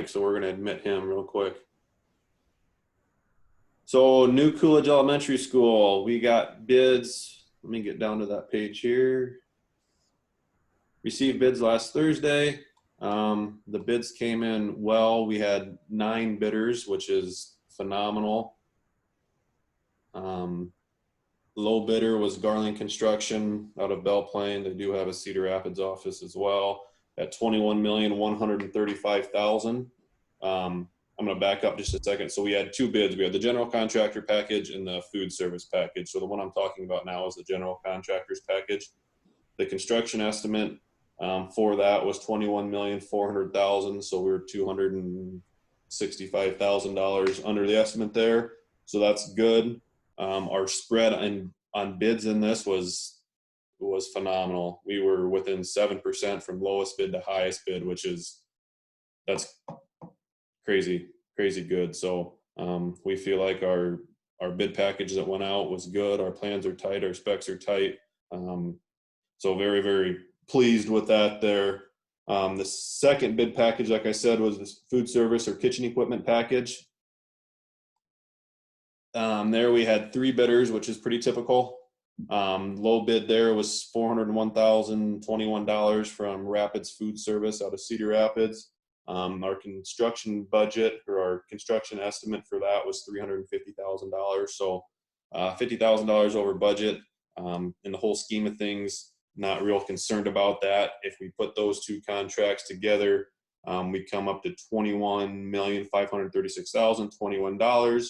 so we're going to admit him real quick. So New Coolidge Elementary School, we got bids. Let me get down to that page here. Received bids last Thursday. The bids came in well. We had 9 bidders, which is phenomenal. Low bidder was Garland Construction out of Belle Plaine. They do have a Cedar Rapids office as well at $21,135,000. I'm going to back up just a second. So we had 2 bids. We had the general contractor package and the food service package. So the one I'm talking about now is the general contractors package. The construction estimate for that was $21,400,000. So we were $265,000 under the estimate there. So that's good. Our spread on bids in this was phenomenal. We were within 7% from lowest bid to highest bid, that's crazy good. So we feel like our bid package that went out was good. Our plans are tight, our specs are tight. So very, very pleased with that there. The second bid package, like I said, was this food service or kitchen equipment package. There we had 3 bidders, which is pretty typical. Low bid there was $401,021 from Rapids Food Service out of Cedar Rapids. Our construction budget or our construction estimate for that was $350,000. So $50,000 over budget. In the whole scheme of things, not real concerned about that. If we put those 2 contracts together, we come up to $21,536,021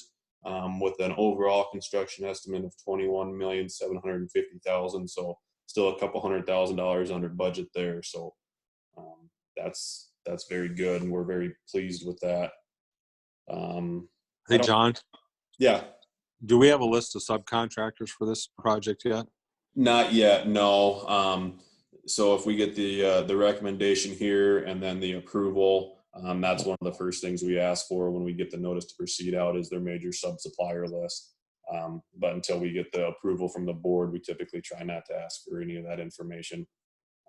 with an overall construction estimate of $21,750,000. So still a couple $100,000 under budget there. So that's very good, and we're very pleased with that. Hey, John. Yeah. Do we have a list of subcontractors for this project yet? Not yet, no. So if we get the recommendation here and then the approval, that's one of the first things we ask for when we get the notice to proceed out is their major sub-supplier list. But until we get the approval from the board, we typically try not to ask for any of that information.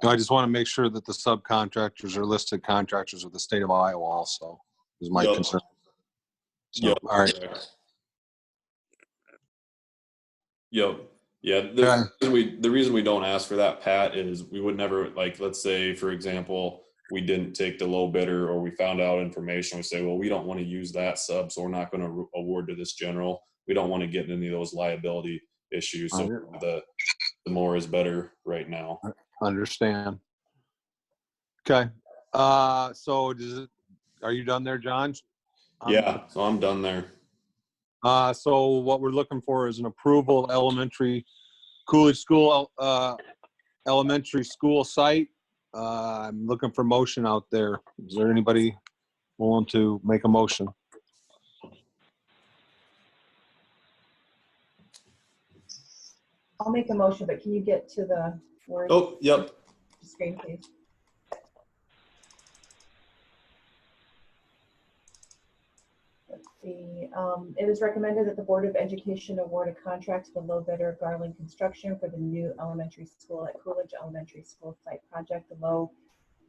I just want to make sure that the subcontractors are listed contractors with the state of Iowa also, is my concern. So, all right. Yep. Yeah. The reason we don't ask for that, Pat, is we would never, like, let's say, for example, we didn't take the low bidder or we found out information. We say, well, we don't want to use that sub, so we're not going to award to this general. We don't want to get into any of those liability issues. So the more is better right now. Understand. Okay. So are you done there, John? Yeah, so I'm done there. So what we're looking for is an approval elementary Coolidge School elementary school site. I'm looking for motion out there. Is there anybody willing to make a motion? I'll make a motion, but can you get to the word? Oh, yep. Screen, please. Let's see. It is recommended that the Board of Education award a contract to the low bidder Garland Construction for the new elementary school at Coolidge Elementary School site project. The low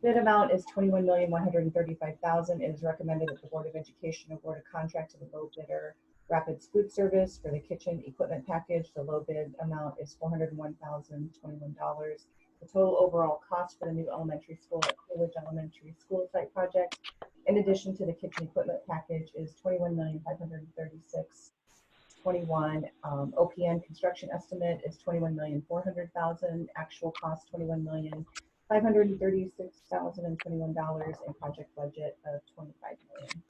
bid amount is $21,135,000. It is recommended that the Board of Education award a contract to the low bidder Rapids Food Service for the kitchen equipment package. The low bid amount is $401,021. The total overall cost for the new elementary school at Coolidge Elementary School site project, in addition to the kitchen equipment package, is $21,536,021. OPM construction estimate is $21,400,000. Actual cost $21,536,021, and project budget of $25 million.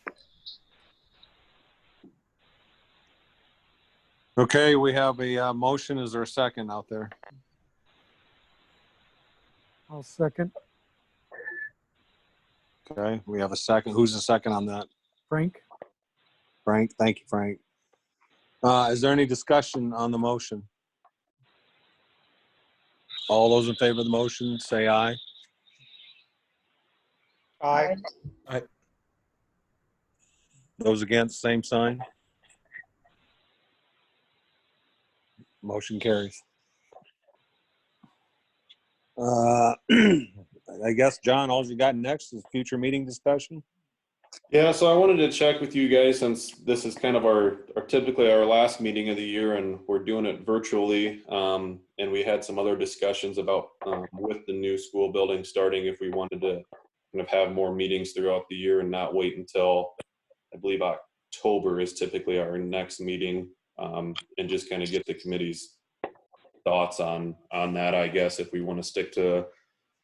Okay, we have a motion. Is there a second out there? I'll second. Okay, we have a second. Who's the second on that? Frank? Frank. Thank you, Frank. Is there any discussion on the motion? All those in favor of the motion, say aye. Aye. Aye. Those against, same sign. Motion carries. I guess, John, all you got next is future meeting discussion. Yeah, so I wanted to check with you guys since this is kind of our typically our last meeting of the year and we're doing it virtually. And we had some other discussions about with the new school building starting if we wanted to kind of have more meetings throughout the year and not wait until I believe October is typically our next meeting, and just kind of get the committee's thoughts on that, I guess, if we want to stick to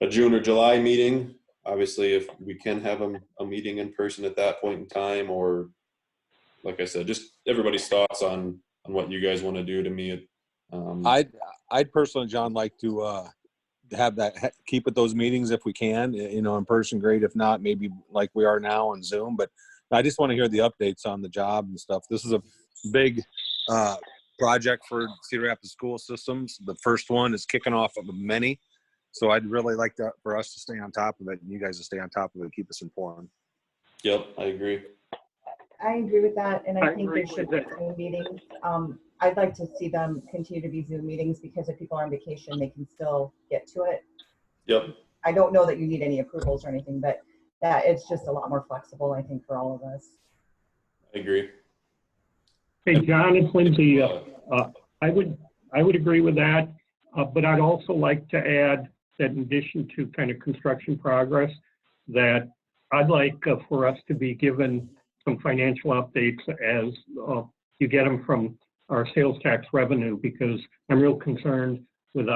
a June or July meeting. Obviously, if we can have a meeting in person at that point in time, or like I said, just everybody's thoughts on what you guys want to do. To me, I'd personally, John, like to have that, keep at those meetings if we can, you know, in person, great. If not, maybe like we are now on Zoom, but I just want to hear the updates on the job and stuff. This is a big project for Cedar Rapids school systems. The first one is kicking off of many. So I'd really like for us to stay on top of it and you guys to stay on top of it, keep us informed. yep, I agree. I agree with that, and I think agree there should with be Zoom meetings. I'd like to see them continue to be Zoom meetings because if people are on vacation, they can still get to it. Yep, I don't know that you need any approvals or anything, but that it's just a lot more flexible, I think, for all of us. I agree. Hey, John, it's Lindsay. I would agree with that, but I'd also like to add that in addition to kind of construction progress, that I'd like for us to be given some financial updates as you get them from our sales tax revenue, because I'm real concerned with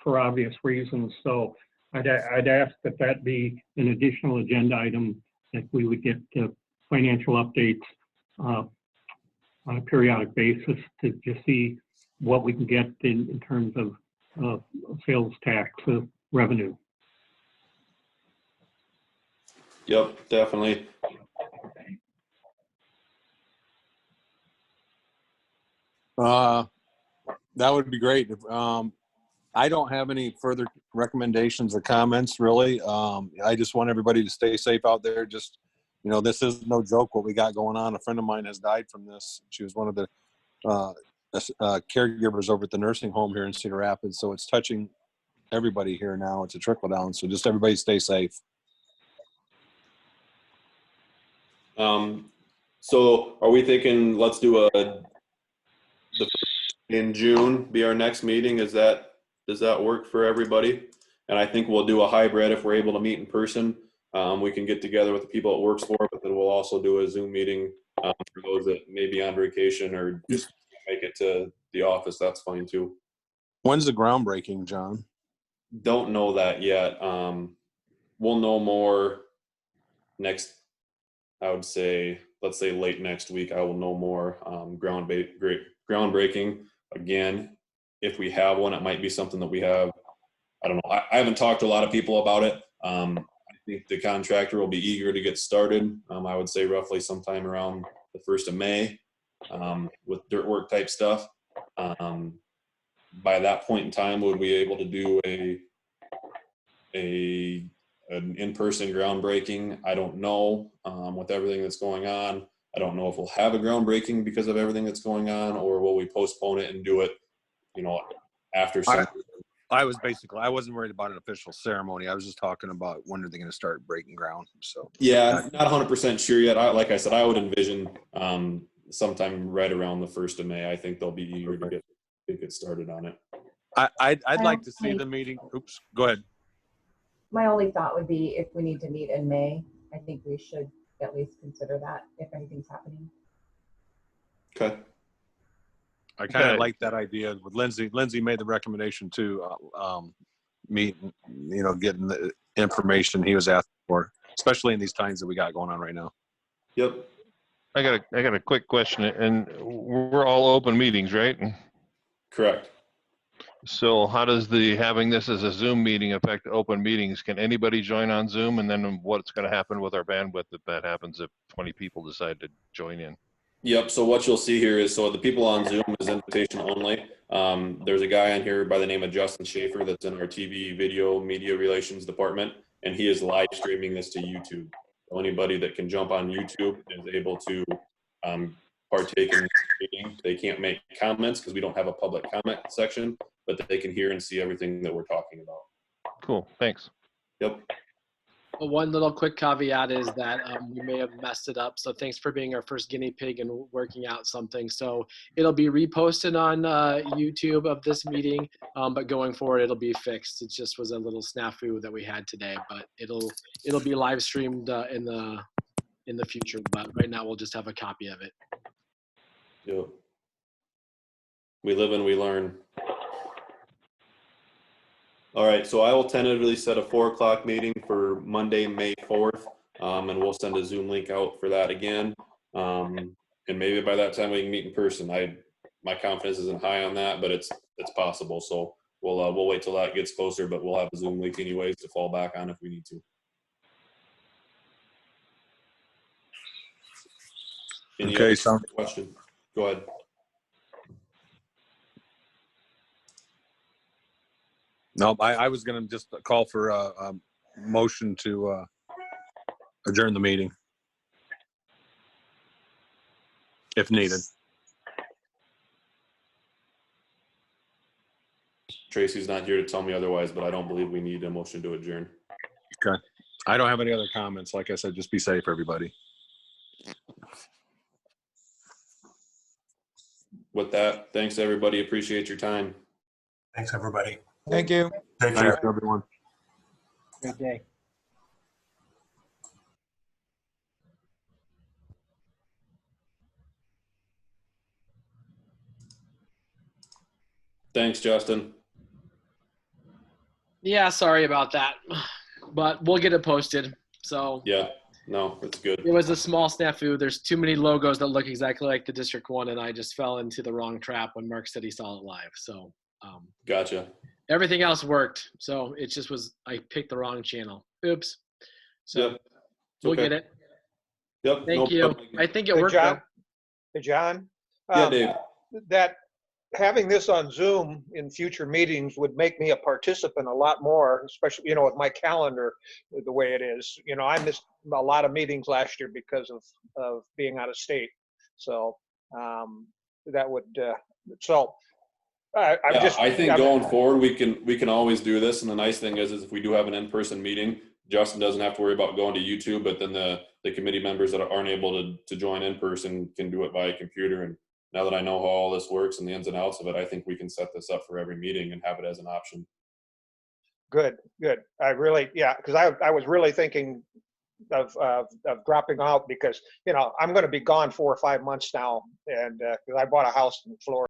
for obvious reasons. So I'd ask that be an additional agenda item, that we would get financial updates on a periodic basis to just see what we can get in terms of sales tax revenue. Yep, definitely. That would be great. I don't have any further recommendations or comments, really. I just want everybody to stay safe out there. Just, you know, this is no joke what we got going on. A friend of mine has died from this. She was one of the caregivers over at the nursing home here in Cedar Rapids. So it's touching everybody here now. It's a trickle down. So just everybody stay safe. So are we thinking let's do in June be our next meeting? Does that work for everybody? And I think we'll do a hybrid if we're able to meet in person. We can get together with the people it works for, but then we'll also do a Zoom meeting for those that may be on vacation or just make it to the office. That's fine too. When's the groundbreaking, John? Don't know that yet. We'll know more next, I would say, let's say late next week. I will know more. Groundbreaking. Again, if we have one, it might be something that we have. I don't know. I haven't talked to a lot of people about it. I think the contractor will be eager to get started. I would say roughly sometime around the 1st of May with dirt work type stuff. By that point in time, would we be able to do an in-person groundbreaking? I don't know. With everything that's going on, I don't know if we'll have a groundbreaking because of everything that's going on, or will we postpone it and do it, you know, after summer. I wasn't worried about an official ceremony. I was just talking about when are they going to start breaking ground. So yeah, not 100% sure yet. Like I said, I would envision sometime right around the 1st of May. I think they'll be eager to get started on it. I'd like to see the meeting. Oops, go ahead. My only thought would be if we need to meet in May, I think we should at least consider that if anything's happening. Okay. I kind of like that idea with Lindsay. Lindsay made the recommendation to meet, you know, getting the information he was asking for, especially in these times that we got going on right now. Yep. I got a quick question, and we're all open meetings, right? Correct. So how does having this as a Zoom meeting affect open meetings? Can anybody join on Zoom? And then what's going to happen with our bandwidth if that happens, if 20 people decide to join in? Yep. So what you'll see here is, so the people on Zoom is invitation only. There's a guy on here by the name of Justin Schaefer that's in our TV video media relations department, and he is live streaming this to YouTube. So anybody that can jump on YouTube is able to partake in the meeting. They can't make comments because we don't have a public comment section, but they can hear and see everything that we're talking about. Cool. Thanks. Yep. One little quick caveat is that we may have messed it up. So thanks for being our first guinea pig and working out something. So it'll be reposted on YouTube of this meeting, but going forward it'll be fixed. It just was a little snafu that we had today, but it'll be live streamed in the future. But right now we'll just have a copy of it. Yep. We live and we learn. All right, so I will tentatively set a 4 o'clock meeting for Monday, May 4th, and we'll send a Zoom link out for that again. And maybe by that time we can meet in person. My confidence isn't high on that, but it's possible. So we'll wait till that gets closer, but we'll have a Zoom link anyways to fall back on if we need to. Any Okay, other so question? Go ahead. no, I was gonna just call for a motion to adjourn the meeting if needed. Tracy's not here to tell me otherwise, but I don't believe we need a motion to adjourn. Okay. I don't have any other comments. Like I said, just be safe, everybody. With that, thanks everybody. Appreciate your time. Thanks, everybody. Thank you. Take care. Thanks, everyone. Great day. Thanks, Justin. Yeah, sorry about that, but we'll get it posted. So Yeah, no, it's good. it was a small snafu. There's too many logos that look exactly like the District 1, and I just fell into the wrong trap when Mark said he saw it live. So Gotcha. everything else worked. So it just was, I picked the wrong channel. Oops. So Yep. we'll Okay. get it. Yep. Thank no you. problem. I think it Hey, worked. John. though. Hey, John. Yeah, Dave. That having this on Zoom in future meetings would make me a participant a lot more, especially, with my calendar the way it is. I missed a lot of meetings last year because of being out of state. So that would, I'm Yeah, just. I think I'm- going forward, we can always do this. And the nice thing is if we do have an in-person meeting, Justin doesn't have to worry about going to YouTube, but then the committee members that aren't able to join in person can do it via computer. And now that I know how all this works and the ins and outs of it, I think we can set this up for every meeting and have it as an option. Good. I really, because I was really thinking of dropping out because, I'm going to be gone 4 or 5 months now. And because I bought a house in Florida.